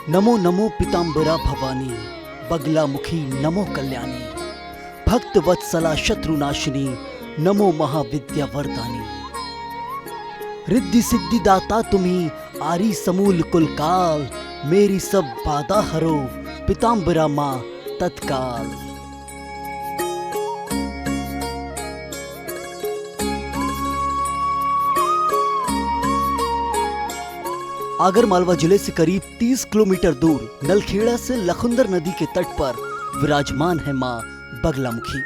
नमो नमो पीताम्बरा भवानी, बगलामुखी नमो कल्याणी, भक्त वत्सला शत्रुनाशिनी, नमो महाविद्या वरदानी। रिद्धि सिद्धि दाता तुम्ही, आरी समूल कुल काल, मेरी सब बाधा हरो, पीताम्बरा माँ तत्काल। आगर मालवा जिले से करीब 30 किलोमीटर दूर नलखेड़ा से लखुंदर नदी के तट पर विराजमान है मां बगलामुखी।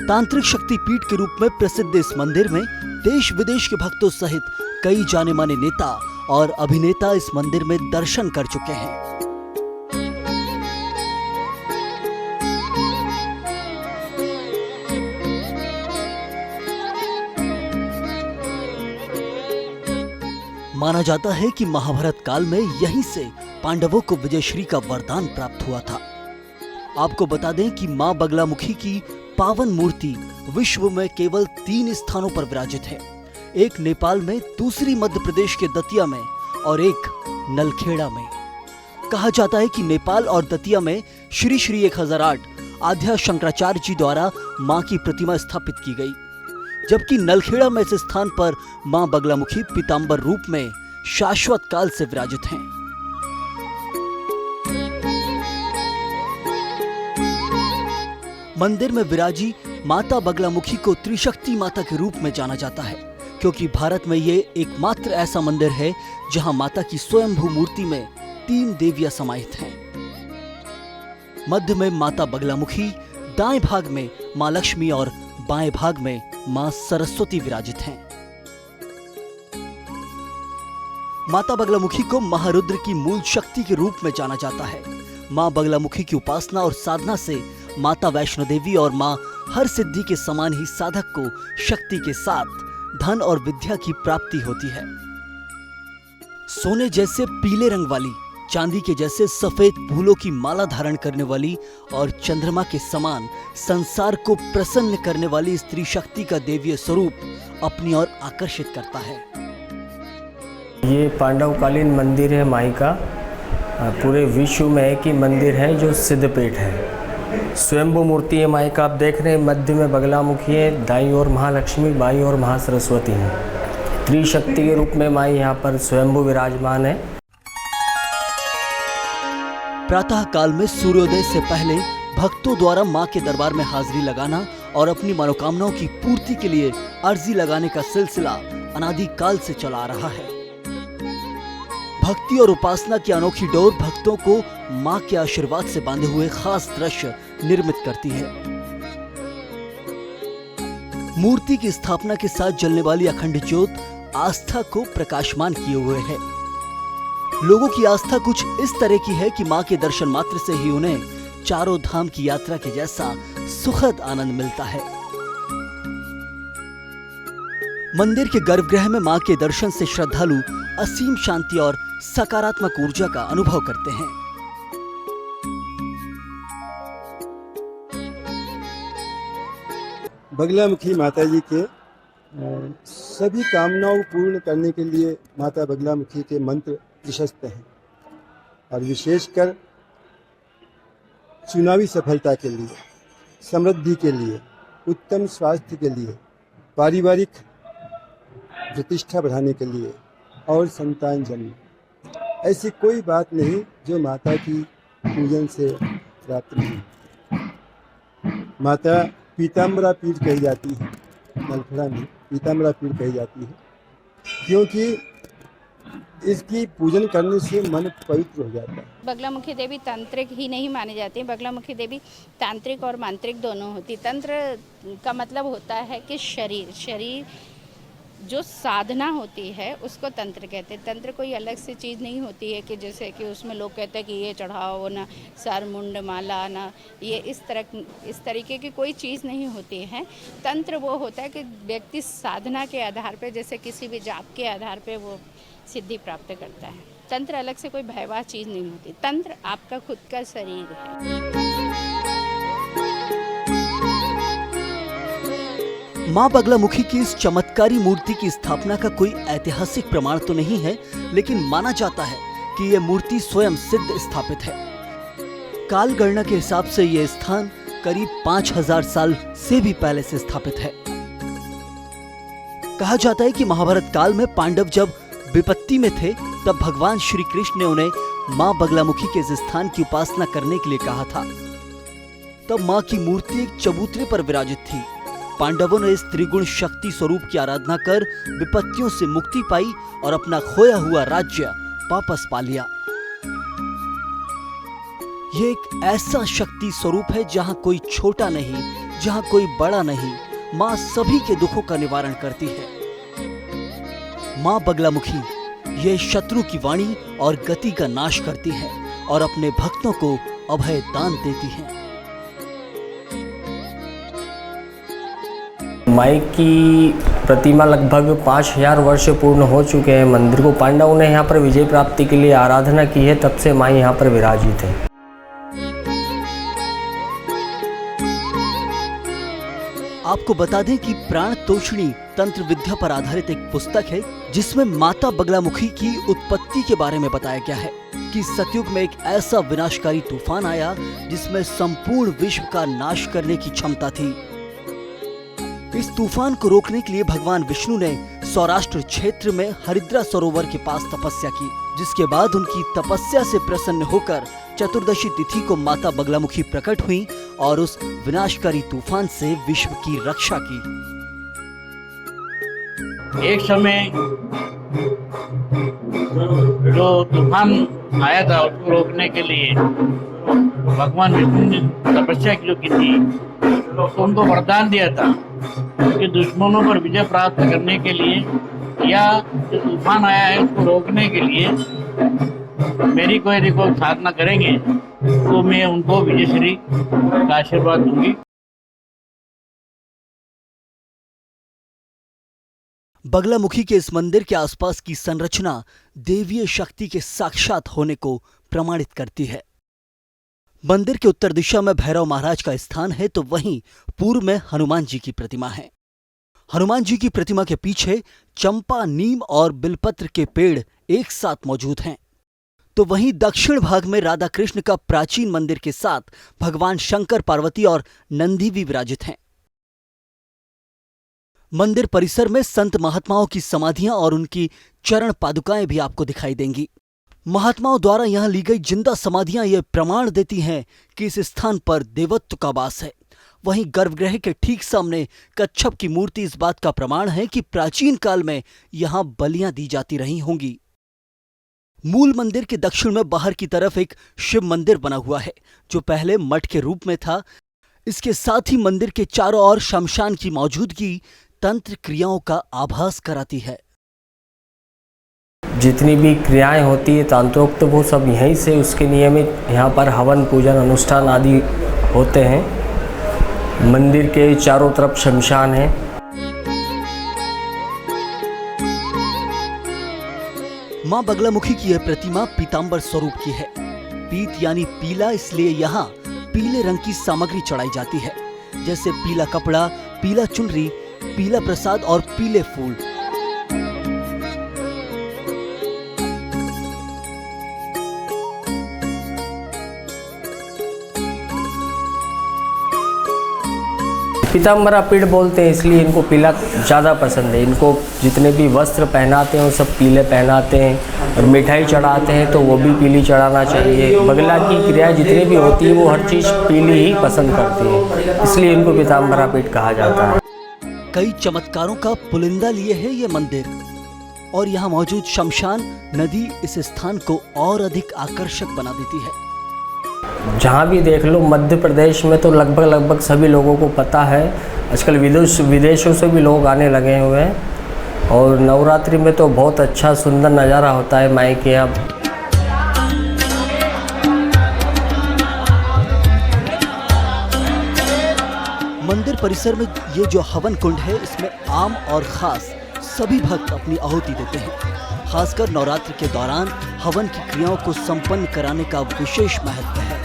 तांत्रिक शक्ति पीठ के रूप में प्रसिद्ध इस मंदिर में देश विदेश के भक्तों सहित कई जाने माने नेता और अभिनेता इस मंदिर में दर्शन कर चुके हैं। माना जाता है कि महाभारत काल में यहीं से पांडवों को विजयश्री का वरदान प्राप्त हुआ था। आपको बता दें कि मां बगलामुखी की पावन मूर्ति विश्व में केवल 3 स्थानों पर विराजित है। एक नेपाल में, दूसरी मध्य प्रदेश के दतिया में और एक नलखेड़ा में। कहा जाता है कि नेपाल और दतिया में श्री श्री 1008 आद्या शंकराचार्य जी द्वारा मां की प्रतिमा स्थापित की गई, जबकि नलखेड़ा में इस स्थान पर मां बगलामुखी पीताम्बर रूप में शाश्वत काल से विराजित हैं। मंदिर में विराजी माता बगलामुखी को त्रिशक्ति माता के रूप में जाना जाता है, क्योंकि भारत में ये एकमात्र ऐसा मंदिर है जहां माता की स्वयंभू मूर्ति में 3 देवियां समाहित हैं। मध्य में माता बगलामुखी, दाएं भाग में मां लक्ष्मी और बाएं भाग में मां सरस्वती विराजित हैं। माता बगलामुखी को महारुद्र की मूल शक्ति के रूप में जाना जाता है। मां बगलामुखी की उपासना और साधना से माता वैष्णो देवी और मां हर सिद्धि के समान ही साधक को शक्ति के साथ धन और विद्या की प्राप्ति होती है। सोने जैसे पीले रंग वाली, चांदी के जैसे सफेद फूलों की माला धारण करने वाली और चंद्रमा के समान संसार को प्रसन्न करने वाली स्त्री शक्ति का देवीय स्वरूप अपनी ओर आकर्षित करता है। ये पांडवकालीन मंदिर है माई का। पूरे विश्व में एक ही मंदिर है जो सिद्धपीठ है। स्वयंभू मूर्ति है माई का। आप देख रहे हैं मध्य में बगलामुखी है, दाईं ओर महालक्ष्मी, बाईं ओर महासरस्वती है। त्रिशक्ति के रूप में माई यहाँ पर स्वयंभू विराजमान है। प्रातः काल में सूर्योदय से पहले भक्तों द्वारा मां के दरबार में हाजिरी लगाना और अपनी मनोकामनाओं की पूर्ति के लिए अर्जी लगाने का सिलसिला अनादि काल से चला आ रहा है। भक्ति और उपासना की अनोखी डोर भक्तों को मां के आशीर्वाद से बांधे हुए खास दृश्य निर्मित करती है। मूर्ति की स्थापना के साथ जलने वाली अखंड ज्योत आस्था को प्रकाशमान किए हुए है। लोगों की आस्था कुछ इस तरह की है कि मां के दर्शन मात्र से ही उन्हें चारों धाम की यात्रा के जैसा सुखद आनंद मिलता है। मंदिर के गर्भगृह में मां के दर्शन से श्रद्धालु असीम शांति और सकारात्मक ऊर्जा का अनुभव करते हैं। बगलामुखी माता जी के सभी कामनाओं पूर्ण करने के लिए माता बगलामुखी के मंत्र प्रशस्त हैं और विशेषकर चुनावी सफलता के लिए, समृद्धि के लिए, उत्तम स्वास्थ्य के लिए, पारिवारिक प्रतिष्ठा बढ़ाने के लिए और संतान जन्म, ऐसी कोई बात नहीं जो माता की पूजन से प्राप्त नहीं। माता पीताम्बरा पीठ कही जाती है, नलखेड़ा में पीताम्बरा पीठ कही जाती है क्योंकि इसकी पूजन करने से मन पवित्र हो जाता है। बगलामुखी देवी तांत्रिक ही नहीं मानी जाती। बगलामुखी देवी तांत्रिक और मांत्रिक दोनों होती। तंत्र का मतलब होता है कि शरीर जो साधना होती है उसको तंत्र कहते हैं। तंत्र कोई अलग से चीज़ नहीं होती है कि जैसे कि उसमें लोग कहते हैं कि ये चढ़ाओ ना, सर मुंड माला ना, ये इस तरीके की कोई चीज़ नहीं होती है। तंत्र वो होता है कि व्यक्ति साधना के आधार पे, जैसे किसी भी जाप के आधार पे वो सिद्धि प्राप्त करता है। तंत्र अलग से कोई भयावह चीज़ नहीं होती। तंत्र आपका खुद का शरीर है। मां बगलामुखी की इस चमत्कारी मूर्ति की स्थापना का कोई ऐतिहासिक प्रमाण तो नहीं है, लेकिन माना जाता है कि यह मूर्ति स्वयं सिद्ध स्थापित है। काल गणना के हिसाब से यह स्थान करीब 5000 साल से भी पहले से स्थापित है। कहा जाता है कि महाभारत काल में पांडव जब विपत्ति में थे तब भगवान श्री कृष्ण ने उन्हें मां बगलामुखी के इस स्थान की उपासना करने के लिए कहा था। तब मां की मूर्ति एक चबूतरे पर विराजित थी। पांडवों ने इस त्रिगुण शक्ति स्वरूप की आराधना कर विपत्तियों से मुक्ति पाई और अपना खोया हुआ राज्य वापस पा लिया। ये एक ऐसा शक्ति स्वरूप है जहां कोई छोटा नहीं, जहां कोई बड़ा नहीं, मां सभी के दुखों का निवारण करती है। मां बगलामुखी ये शत्रु की वाणी और गति का नाश करती है और अपने भक्तों को अभय दान देती है। माई की प्रतिमा लगभग 5000 वर्ष पूर्ण हो चुके हैं। मंदिर को पांडवों ने यहाँ पर विजय प्राप्ति के लिए आराधना की है, तब से माई यहाँ पर विराजित है। आपको बता दें कि प्राण तोषणी तंत्र विद्या पर आधारित एक पुस्तक है जिसमें माता बगलामुखी की उत्पत्ति के बारे में बताया गया है कि सतयुग में एक ऐसा विनाशकारी तूफान आया जिसमें संपूर्ण विश्व का नाश करने की क्षमता थी। इस तूफान को रोकने के लिए भगवान विष्णु ने सौराष्ट्र क्षेत्र में हरिद्रा सरोवर के पास तपस्या की, जिसके बाद उनकी तपस्या से प्रसन्न होकर चतुर्दशी तिथि को माता बगलामुखी प्रकट हुई और उस विनाशकारी तूफान से विश्व की रक्षा की। एक समय जो तूफान आया था उसको रोकने के लिए भगवान विष्णु ने तपस्या जो की थी तो उनको वरदान दिया था कि दुश्मनों पर विजय प्राप्त करने के लिए या जो तूफान आया है उसको रोकने के लिए मेरी कोई साधना करेंगे तो मैं उनको विजयश्री का आशीर्वाद दूंगी। बगलामुखी के इस मंदिर के आसपास की संरचना देवीय शक्ति के साक्षात होने को प्रमाणित करती है। मंदिर के उत्तर दिशा में भैरव महाराज का स्थान है तो वहीं पूर्व में हनुमान जी की प्रतिमा है। हनुमान जी की प्रतिमा के पीछे चंपा, नीम और बिलपत्र के पेड़ एक साथ मौजूद हैं। तो वहीं दक्षिण भाग में राधा कृष्ण का प्राचीन मंदिर के साथ भगवान शंकर, पार्वती और नंदी भी विराजित हैं। मंदिर परिसर में संत महात्माओं की समाधियां और उनकी चरण पादुकाएं भी आपको दिखाई देंगी। महात्माओं द्वारा यहां ली गई जिंदा समाधियां यह प्रमाण देती हैं कि इस स्थान पर देवत्व का वास है। वहीं गर्भगृह के ठीक सामने कच्छप की मूर्ति इस बात का प्रमाण है कि प्राचीन काल में यहां बलियां दी जाती रही होंगी। मूल मंदिर के दक्षिण में बाहर की तरफ एक शिव मंदिर बना हुआ है जो पहले मठ के रूप में था। इसके साथ ही मंदिर के चारों ओर शमशान की मौजूदगी तंत्र क्रियाओं का आभास कराती है। जितनी भी क्रियाएं होती है तंत्रोक्त वो सब यहीं से उसके नियमित यहाँ पर हवन पूजन अनुष्ठान आदि होते हैं। मंदिर के चारों तरफ शमशान है। मां बगलामुखी की यह प्रतिमा पीतांबर स्वरूप की है। पीत यानी पीला, इसलिए यहाँ पीले रंग की सामग्री चढ़ाई जाती है, जैसे पीला कपड़ा, पीला चुनरी, पीला प्रसाद और पीले फूल। पीताम्बरा पीड़ बोलते हैं इसलिए इनको पीला ज़्यादा पसंद है। इनको जितने भी वस्त्र पहनाते हैं वो सब पीले पहनाते हैं और मिठाई चढ़ाते हैं तो वो भी पीली चढ़ाना चाहिए। बगला की क्रिया जितनी भी होती है वो हर चीज़ पीली ही पसंद करती है, इसलिए इनको पीताम्बरा पीड़ कहा जाता है। कई चमत्कारों का पुलिंदा लिए है ये मंदिर और यहाँ मौजूद शमशान नदी इस स्थान को और अधिक आकर्षक बना देती है। जहाँ भी देख लो मध्य प्रदेश में तो लगभग सभी लोगों को पता है। आजकल विदेशों से भी लोग आने लगे हुए हैं और नवरात्रि में तो बहुत अच्छा सुंदर नज़ारा होता है माई के यहाँ। मंदिर परिसर में ये जो हवन कुंड है इसमें आम और खास सभी भक्त अपनी आहुति देते हैं। खासकर नवरात्र के दौरान हवन की क्रियाओं को संपन्न कराने का विशेष महत्व है।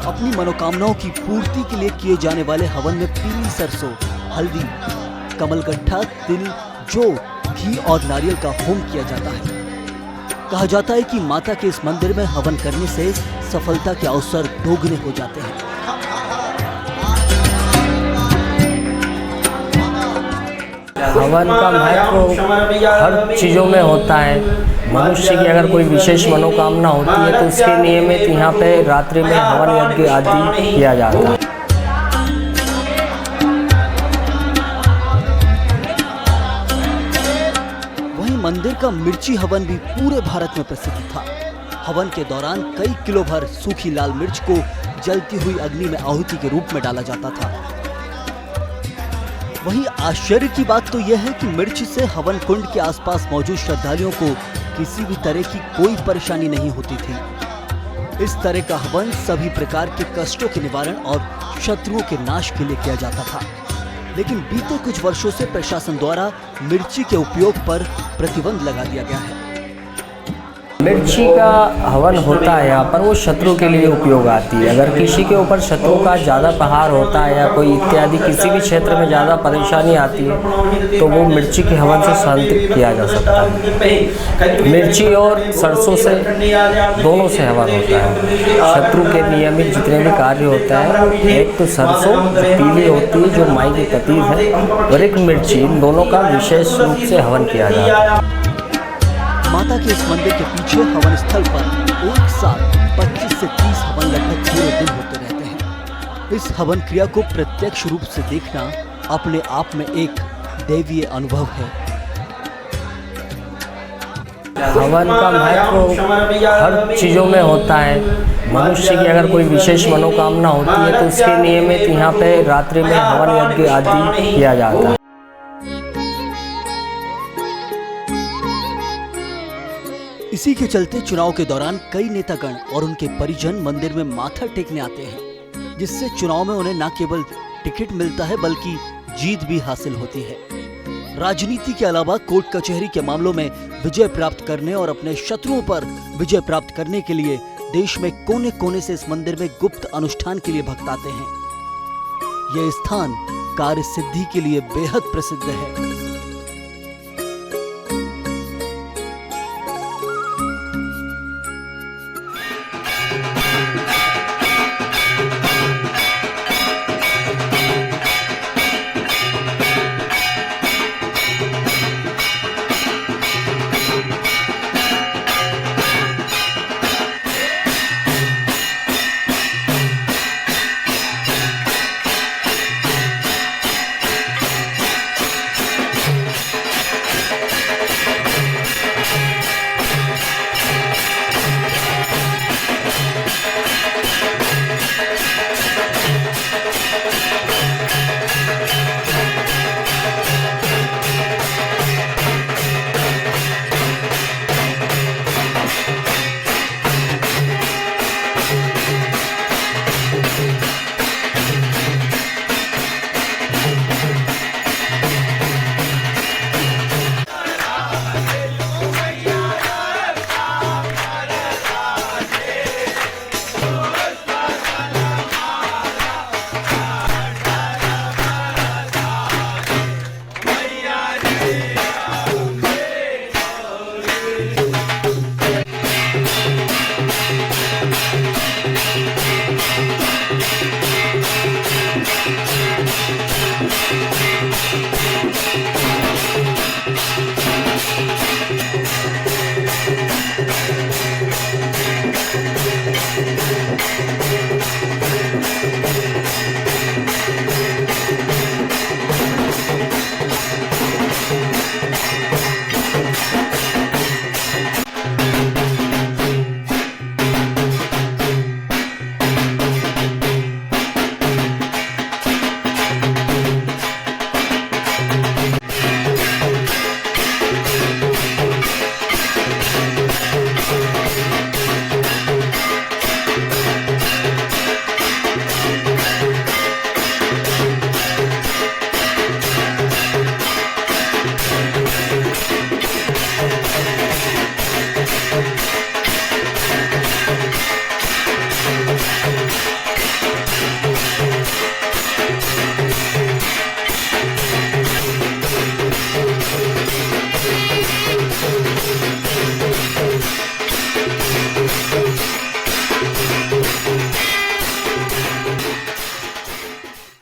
अपनी मनोकामनाओं की पूर्ति के लिए किए जाने वाले हवन में पीली सरसों, हल्दी, कमलगट्ठा, तिल, जौ, घी और नारियल का होम किया जाता है। कहा जाता है कि माता के इस मंदिर में हवन करने से सफलता के अवसर दोगुने हो जाते हैं। हवन का महत्व हर चीज़ों में होता है। मनुष्य की अगर कोई विशेष मनोकामना होती है तो उसके नियमित यहाँ पे रात्रि में हवन यज्ञ आदि किया जाता है। वहीं मंदिर का मिर्ची हवन भी पूरे भारत में प्रसिद्ध था। हवन के दौरान कई किलो भर सूखी लाल मिर्च को जलती हुई अग्नि में आहुति के रूप में डाला जाता था। वहीं आश्चर्य की बात तो यह है कि मिर्च से हवन कुंड के आसपास मौजूद श्रद्धालुओं को किसी भी तरह की कोई परेशानी नहीं होती थी। इस तरह का हवन सभी प्रकार के कष्टों के निवारण और शत्रुओं के नाश के लिए किया जाता था। लेकिन बीते कुछ वर्षों से प्रशासन द्वारा मिर्ची के उपयोग पर प्रतिबंध लगा दिया गया है। मिर्ची का हवन होता है यहाँ पर, वो शत्रु के लिए उपयोग आती है। अगर किसी के ऊपर शत्रु का ज़्यादा प्रहार होता है या कोई इत्यादि किसी भी क्षेत्र में ज़्यादा परेशानी आती है तो वो मिर्ची के हवन से शांत किया जा सकता है। मिर्ची और सरसों से दोनों से हवन होता है। शत्रु के नियमित जितने भी कार्य होता है, एक तो सरसों पीली होती है जो माई की प्रतीक है, और एक मिर्ची, इन दोनों का विशेष रूप से हवन किया जाता है। माता के इस मंदिर के पीछे हवन स्थल पर एक साथ 25 से 30 हवन लगभग पूरे दिन होते रहते हैं। इस हवन क्रिया को प्रत्यक्ष रूप से देखना अपने आप में एक दैवीय अनुभव है। हवन का महत्व हर चीज़ों में होता है। मनुष्य की अगर कोई विशेष मनोकामना होती है तो उसके नियमित यहाँ पे रात्रि में हवन यज्ञ आदि किया जाता है। इसी के चलते चुनाव के दौरान कई नेतागण और उनके परिजन मंदिर में माथा टेकने आते हैं, जिससे चुनाव में उन्हें न केवल टिकट मिलता है बल्कि जीत भी हासिल होती है। राजनीति के अलावा कोर्ट कचहरी के मामलों में विजय प्राप्त करने और अपने शत्रुओं पर विजय प्राप्त करने के लिए देश में कोने कोने से इस मंदिर में गुप्त अनुष्ठान के लिए भक्त आते हैं। यह स्थान कार्य सिद्धि के लिए बेहद प्रसिद्ध है।